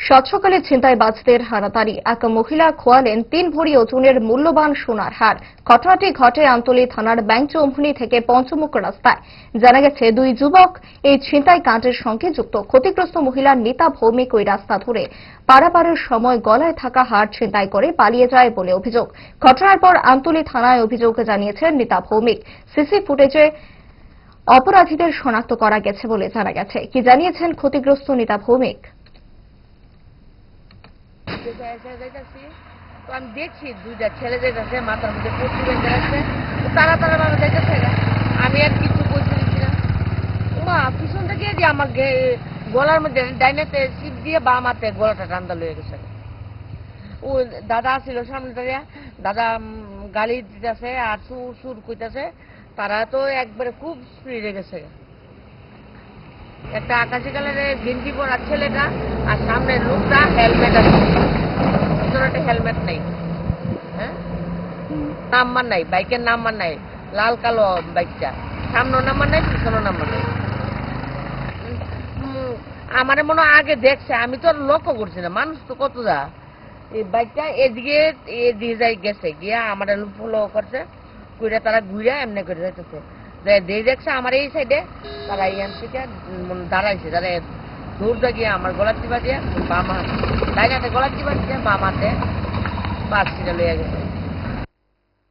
সাত সকালে ছিনতাইবাজদের হানাতাড়ি, এক মহিলা খোয়ালেন ৩ ভরি ওজনের মূল্যবান সোনার হার। ঘটনাটি ঘটে আমতলী থানার ব্যাংচৌমুহনী থেকে পঞ্চমুখ রাস্তায়। জানা গেছে, দুই যুবক এই ছিনতাই কাণ্ডের সঙ্গে যুক্ত। ক্ষতিগ্রস্ত মহিলা নিতা ভৌমিক ওই রাস্তা ধরে পারাপারের সময় গলায় থাকা হার ছিনতাই করে পালিয়ে যায় বলে অভিযোগ। ঘটনার পর আমতলী থানায় অভিযোগ জানিয়েছেন নিতা ভৌমিক। সিসি ফুটেজে অপরাধীদের শনাক্ত করা গেছে বলে জানা গেছে। কি জানিয়েছেন ক্ষতিগ্রস্ত নিতা ভৌমিক? তো আমি দেখছি দুইটা ছেলে যেতেছে, মাথার মধ্যে পট্টি বেঁধে আছে, তারা ভাবে দেখেছে। আমি আর কিছু বলতে দিচ্ছি না। মা পিছন থেকে যে আমার গলার মধ্যে ডাইনেতে সিপ দিয়ে বাম হাতে গলাটা টান্দা লয়ে গেছে। ও দাদা ছিল সামনে দাঁড়িয়ে, দাদা গালি দিতেছে আর সুর সুর কইতেছে। তারা তো একবারে খুব স্পিডে গেছে। একটা আকাশি কালারের গেঞ্জি পরা ছেলেটা আর সামনের লোকটা হেলমেট আছে, ভিতরে হেলমেট নেই। হ্যাঁ, নাম্বার নাই, বাইকের নাম্বার নাই, লাল কালো বাইকটা, সামনে নাম্বার নাই, পিছনে নাম্বার নাই। আমার মনে হয় আগে দেখছে, আমি তো লক্ষ্য করছি না। মানুষ তো কত যা এই বাইকটা এদিকে যাই গেছে, গিয়া আমার ফলো করছে, কইরা তারা ঘুরে এমনি করে যাইতেছে। দেখছে আমার এই সাইডে, তারা ইয়ান থেকে দাঁড়াইছে, দাঁড়ায় দৌড়টা গিয়ে আমার গলার চিপা দিয়ে বাম হাতে, ডাইন হাতে গলার চিপা দিয়ে বাম হাতে পাঁচ লইয়া গেছে।